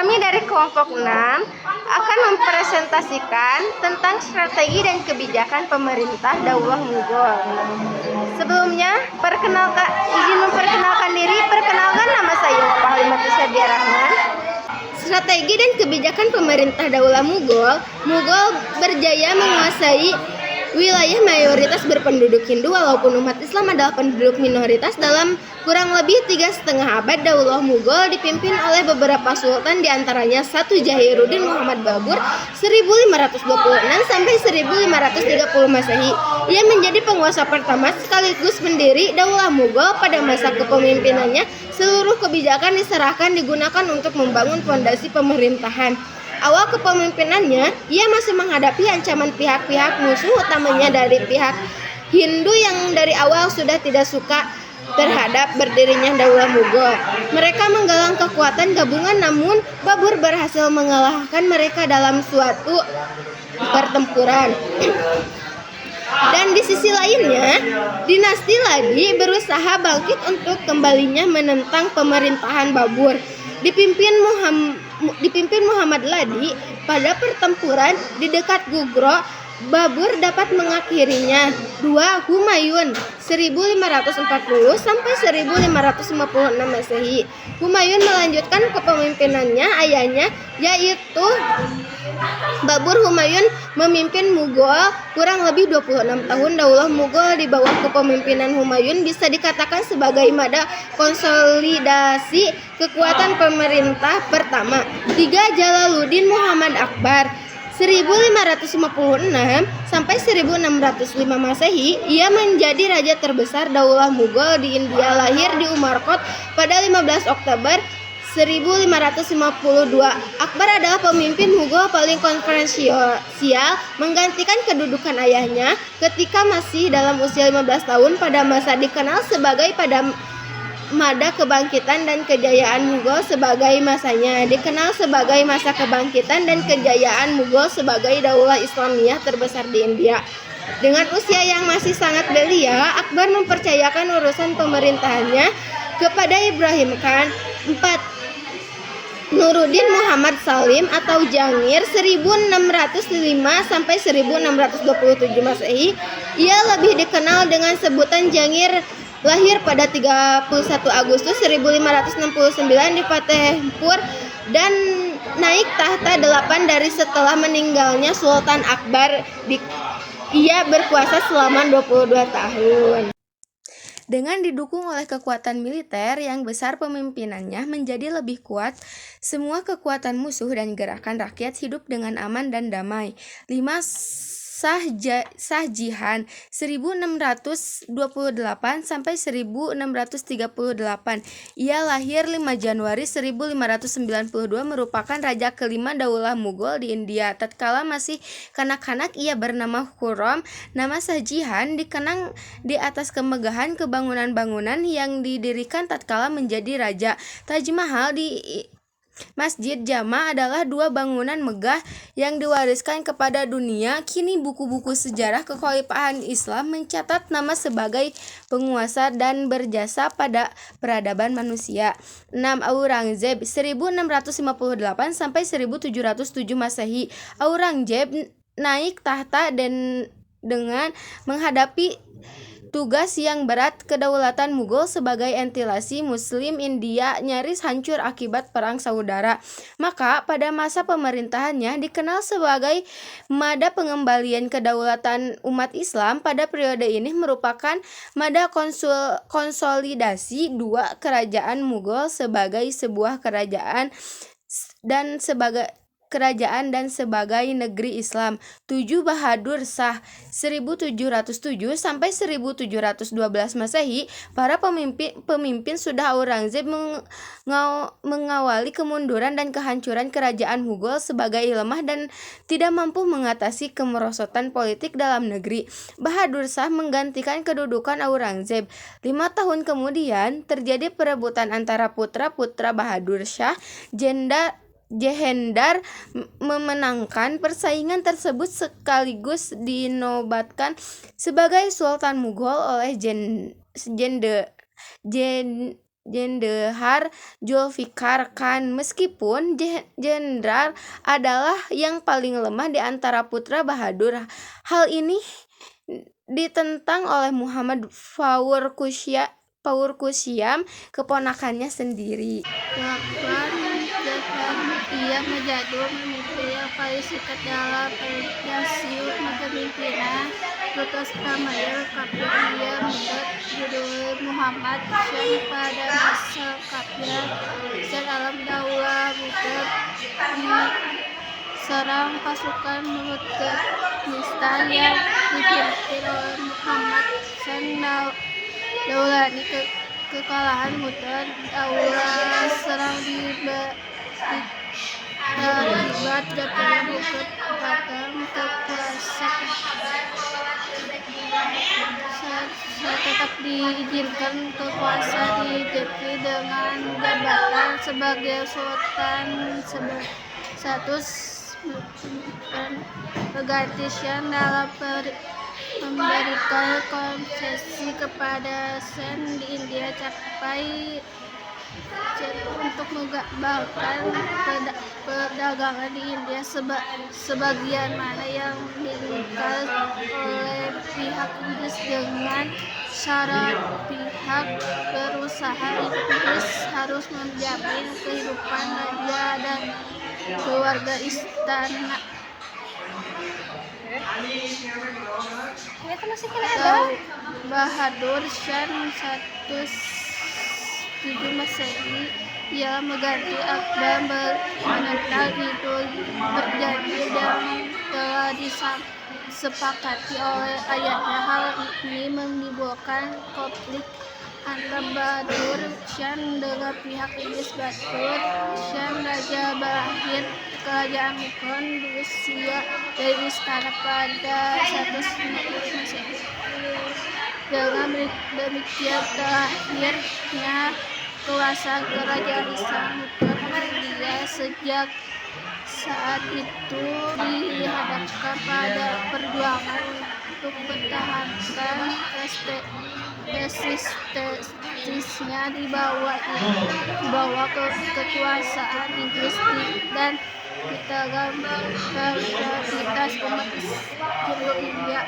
Kami dari kelompok 6 akan mempresentasikan tentang strategi dan kebijakan pemerintah Daulah Mughal. Sebelumnya, izin memperkenalkan diri. Perkenalkan, nama saya Wafah Halimatus Sadia Rahman. Strategi dan kebijakan pemerintah Daulah Mughal. Mughal berjaya menguasai wilayah mayoritas berpenduduk Hindu, walaupun umat Islam adalah penduduk minoritas. Dalam kurang lebih 3,5 abad, Daulah Mughal dipimpin oleh beberapa sultan, diantaranya 1 Jahiruddin Muhammad Babur 1526 sampai 1530 Masehi. Ia menjadi penguasa pertama sekaligus pendiri Daulah Mughal. Pada masa kepemimpinannya, seluruh kebijakan digunakan untuk membangun fondasi pemerintahan. Awal kepemimpinannya, ia masih menghadapi ancaman pihak-pihak musuh, utamanya dari pihak Hindu yang dari awal sudah tidak suka terhadap berdirinya Daulah Mughal. Mereka menggalang kekuatan gabungan, namun Babur berhasil mengalahkan mereka dalam suatu pertempuran. Dan di sisi lainnya, dinasti Ladi berusaha bangkit untuk kembalinya menentang pemerintahan Babur. Dipimpin Muhammad Ladi pada pertempuran di dekat Gugro, Babur dapat mengakhirinya. 2. Humayun 1540 sampai 1556 Masehi. Humayun melanjutkan kepemimpinannya ayahnya, yaitu Babur. Humayun memimpin Mughal kurang lebih 26 tahun. Daulah Mughal di bawah kepemimpinan Humayun bisa dikatakan sebagai mada konsolidasi kekuatan pemerintah pertama. 3. Jalaluddin Muhammad Akbar 1556 sampai 1605 Masehi. Ia menjadi raja terbesar Daulah Mughal di India. Lahir di Umarkot pada 15 Oktober 1552. Akbar adalah pemimpin Mughal paling kontroversial, menggantikan kedudukan ayahnya ketika masih dalam usia 15 tahun. Pada masa dikenal sebagai mada kebangkitan dan kejayaan Mughal sebagai masanya. Dikenal sebagai masa kebangkitan dan kejayaan Mughal sebagai daulah Islamiyah terbesar di India. Dengan usia yang masih sangat belia, Akbar mempercayakan urusan pemerintahannya kepada Ibrahim Khan. 4. Nuruddin Muhammad Salim atau Jangir 1605 sampai 1627 Masehi. Ia lebih dikenal dengan sebutan Jangir. Lahir pada 31 Agustus 1569 di Fatehpur dan naik tahta 8 dari setelah meninggalnya Sultan Akbar. Ia berkuasa selama 22 tahun. Dengan didukung oleh kekuatan militer yang besar, pemimpinannya menjadi lebih kuat. Semua kekuatan musuh dan gerakan rakyat hidup dengan aman dan damai. 5. Shahjihan 1628 sampai 1638. Ia lahir 5 Januari 1592, merupakan raja kelima Daulah Mughal di India. Tatkala masih kanak-kanak, ia bernama Khurram. Nama Shahjihan dikenang di atas kemegahan bangunan-bangunan yang didirikan tatkala menjadi raja. Taj Mahal di Masjid Jama adalah 2 bangunan megah yang diwariskan kepada dunia. Kini buku-buku sejarah kekhalifahan Islam mencatat nama sebagai penguasa dan berjasa pada peradaban manusia. 6. Aurangzeb 1658 sampai 1707 Masehi. Aurangzeb naik tahta dan dengan menghadapi tugas yang berat, kedaulatan Mughal sebagai entilasi Muslim India nyaris hancur akibat perang saudara. Maka pada masa pemerintahannya dikenal sebagai mada pengembalian kedaulatan umat Islam. Pada periode ini merupakan mada konsolidasi 2 kerajaan Mughal sebagai sebuah kerajaan dan sebagai negeri Islam. 7. Bahadur Shah 1707 sampai 1712 Masehi. Para pemimpin sudah Aurangzeb mengawali kemunduran dan kehancuran kerajaan Mughal sebagai lemah dan tidak mampu mengatasi kemerosotan politik dalam negeri. Bahadur Shah menggantikan kedudukan Aurangzeb. 5 tahun kemudian terjadi perebutan antara putra-putra Bahadur Shah. Jehendar memenangkan persaingan tersebut sekaligus dinobatkan sebagai Sultan Mughal oleh Jendehar Zulfikar Khan. Meskipun jenderal adalah yang paling lemah di antara putra Bahadur, hal ini ditentang oleh Muhammad Fawur Kusyam, keponakannya sendiri. Bahkan ia menjadi memimpin yang paling singkat dalam presidensi kepemimpinan Sultan Ismail Kafir. Ia mendapat judul Muhammad Shah pada masa Kafir. Shah Alam Daulah Buddha serang pasukan Turkmenistan yang dipimpin oleh Muhammad Shah Daulani. Kekalahan Mutan Daulah serang akibat jatuhnya bukit Batam kekuasaan. Tetap diizinkan kekuasaan di Turki dengan jabatan sebagai sultan status penggantian dalam memberikan konsesi kepada Sen di India capai untuk mengembangkan perdagangan di India, sebagian mana yang diinginkan oleh pihak Inggris dengan syarat pihak perusahaan Inggris harus menjamin kehidupan raja dan keluarga istana. Bahadur Shah 107 Masehi ia mengganti Akbar menentang itu perjanjian yang telah disepakati oleh ayahnya. Hal ini menimbulkan konflik antara Bahadur Shah dengan pihak Inggris. Bahadur Shah Raja berakhir kerajaan Mughal diusir dari istana pada 150 Masehi. Dengan demikian terakhirnya kekuasaan kerajaan Islam Mughal di India. Sejak saat itu dihadapkan pada perjuangan untuk mempertahankan eksistensinya di bawah kekuasaan Inggris dan di tengah mayoritas umat Hindu India.